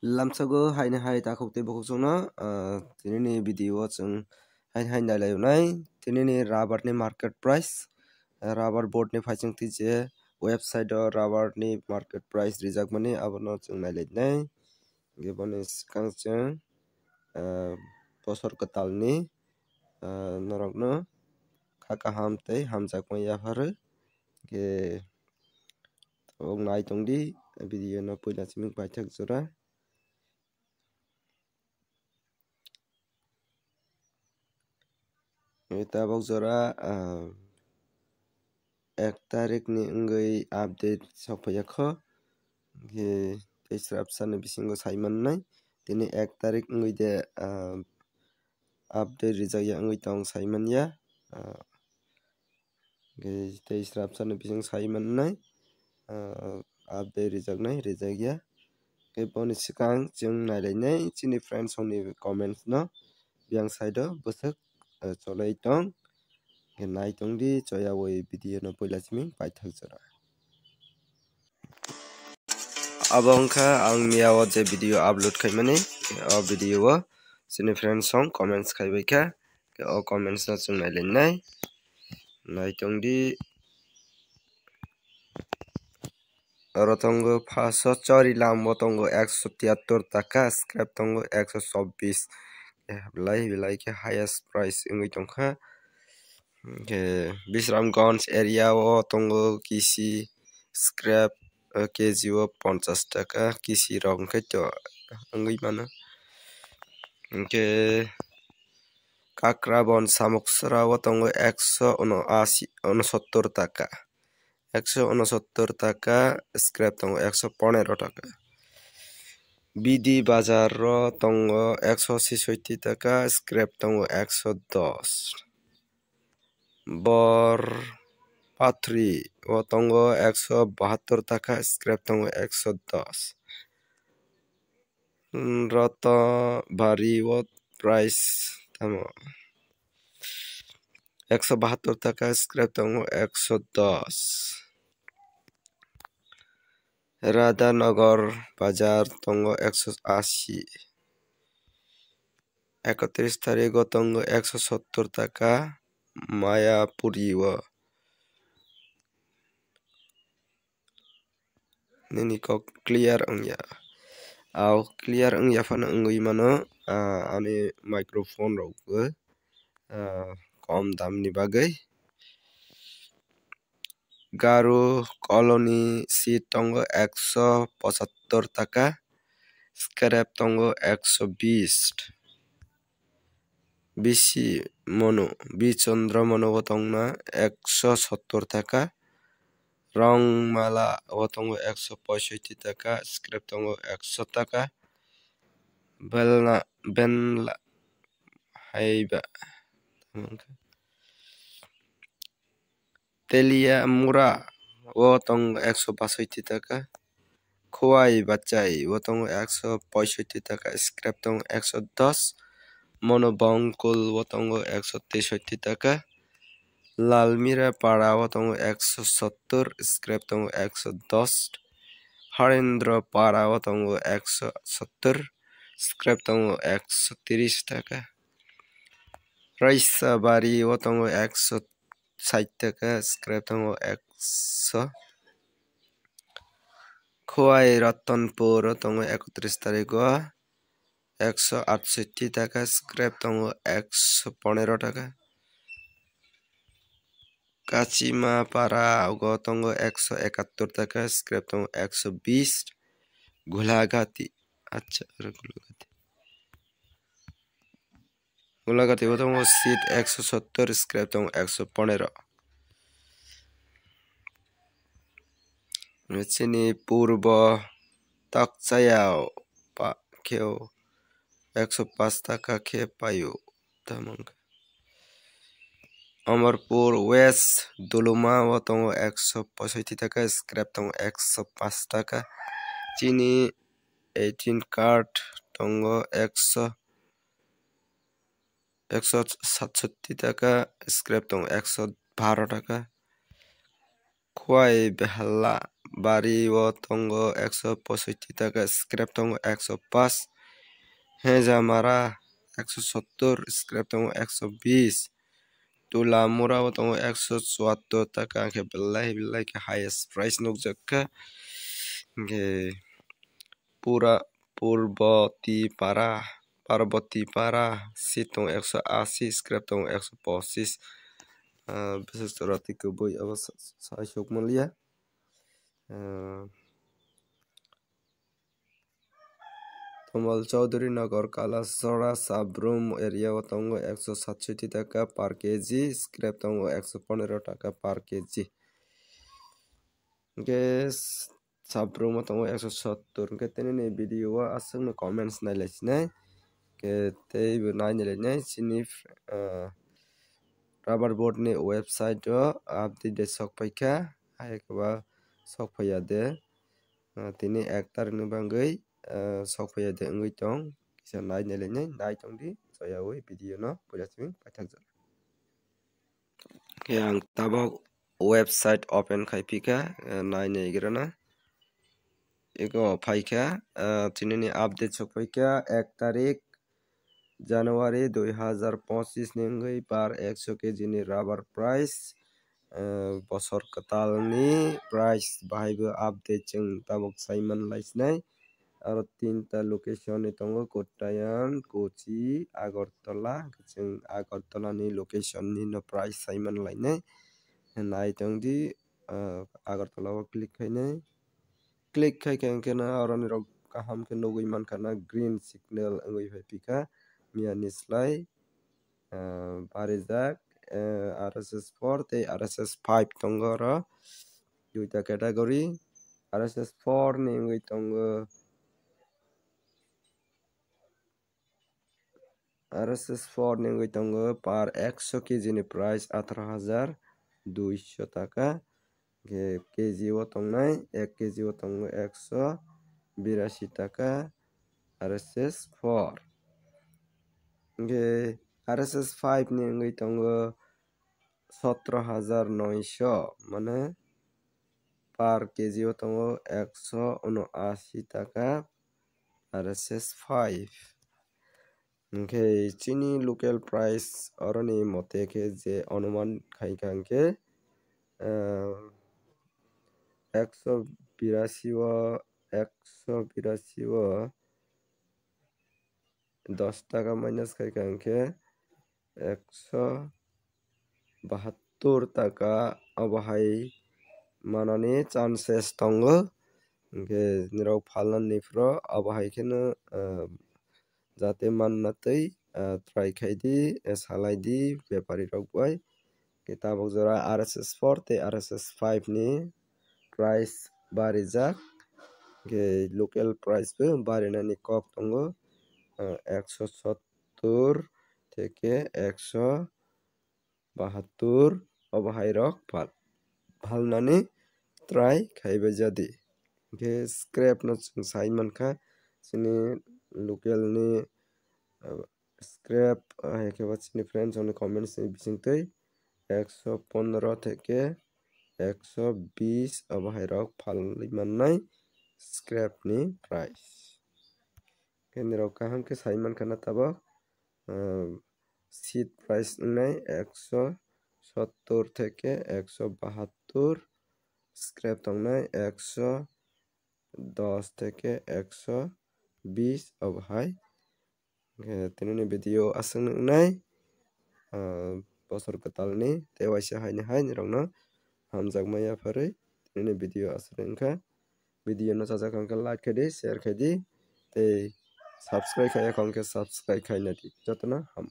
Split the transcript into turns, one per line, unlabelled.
lamsago haine hai ta khokte bokok jongno tini ni video chung hain hain dalai nai tini ni rubber ni market price rubber board ni phaichung ti je website o rubber ni market price rijak mani abono chung nailai nai geboni skang chung bosor katal ni norokno khaka ham tei hamjak maya pharu ke nai tongdi video no puila chiming paithak jora eta bok jora 1 tarik ni ngui update sokphaia kho ke teisrap sani bisingo saimannai tini 1 tarik ngui de update rijak ngui tong saimanya ke teisrap sani bising saimannai update rijakya ke boni sikang chung nailai chini friends honi comments no yang side o bwsak cholai tong ke nai tongdi choyawoi video no puila chiming paithak jora abo wngkha ang miyao je video upload khaimani o video o chini friends song comments khaibai kha o comments no chung nailai nai tongdi oro tongo 500 chori lambo tongo 173 taka scrap tongo 124 belai ke highest price ngui tongkha ke Bisramganj area o tongo kisi scrap kg o 50 taka kisi rok khai to ngui mano ke Kakrabon Samuksara o tongo 170 taka 169 taka scrap tongo 115 taka Bidi Bazar ro tongo 166 taka scrap tongo 110 Bor Patri o tongo 172 taka scrap tongo 110 Roto Bari o price tamo 172 taka scrap tongo 110 Radhanagar Bazar tongo 180 31 tarik o tongo 170 taka Mayapuri o nini kok clear ongya au clear ongya phano ngui mano ani microphone rok bo kom dam ni bagai Garu colony seat tongo 175 taka scrap tongo 120 Bisi Mono Bichandra Mono o tongna 170 taka Rongmala o tongo 165 taka scrap tongo 100 taka Benla haiba Telia Mura o tongo 162 taka Khowai Bachai o tongo 165 taka scrap tongo 110 Mono Bangkul o tongo 163 taka Lalmira Para o tongo 170 scrap tongo 110 Harendra Para o tongo 170 scrap tongo 130 taka Raisa Bari o tongo 160 taka scrap tongo 100 Khowai Ratanpur o tongo 31 tarik o 168 taka scrap tongo 115 taka Kachima Para o tongo 171 taka scrap tongo 120 Gulagati acha Gulagati o tongo seat 170 scrap tongo 115 Chini Purbo Takchayao pa keo 105 taka ke payo tamang Amarpur West Duluma o tongo 165 taka scrap tongo 105 taka Chini 18 card tongo 167 taka scrap tongo 112 taka Khowai Behla bari o tongo 165 taka, scrap tongo 105, heja mara 170, scrap tongo 120, tula mura o tongo 174 taka, ke belai ke highest price nuk jakka, ke pura Parboti para sit tongo 180, scrap tongo 125, বিশেষ রাতি কবই অবশ্য সাইশক মলিয়া তমল চৌধুরী নগর কালাসড়া Sabroom area তঙ্গো 167 টাকা পার কেজি, স্ক্র্যাপ তঙ্গো 115 টাকা পার কেজি, গ্যাস সাবরুম তঙ্গো 170 ke teni video asung no comments nailai ke tei nailai sini rubber board ni website o update sok paika hai keba sok paya de tini 1 tarik ni bangui sok paya de ngui tong kisa nai tong di soyawi video no pujasming paithak jar yang tabok website open khai pika nai grana ego paika tini ni update sok paika 1 tarik Januari 2025 ni ngui par 100 kg ni rubber price bosor ketal ni price bahaibo update jeng tabok saiman laisnai aro 3ta location ni tongo Kottayam, Kochi, Agartala jeng Agartala ni location ni no price saiman lainai nai tong di Agartala o click khai kena aro ni rok kaham ke nogui mankana green signal ngui phai pika mianislai barijak RSS 4 tei RSS 5 tongo ro duita category RSS 4 ni ngui tongo RSS 4 ni ngui tongo par 100 kg ni price 18,200 taka ke kg o tongnai 1 kg o tongo 182 taka RSS 4 ke RSS 5 ni ngui tongo 17,900 mane par kg o tongo 179 taka RSS 5 ke chini local price oroni mote ke je অনুমান খাইকাং ke 182 o 10 টাকা minus খাইকাং ke 172 টাকা abahai manani chances tongo ke nirok phalna nifro abahai kheno jate manna tei try khai di salai di byapari rok bai ke tabok jora RSS 4 tei RSS 5 ni price barijak ke local price bo barinani kok tongo 170 থেকে 172 abahai rok phalnani try khaibai jadi ke scrap no sai mankha chini local ni scrap keba chini friends on comments ni bisingtui 115 থেকে 120 abahai rok phalui mannai scrap ni price keni rok kaham ke sai mankha na tabok seat price nai 170 থেকে 172 scrap tongnai 110 থেকে 120 abahai tini video asung nai bosor ketal ni tewaisa haini hai nirok no hamjak maya pharui tini video asung wngkha video no chajak wngkha like khai di share khai di tei subscribe khai khongkhe subscribe khai nadi jotono ham.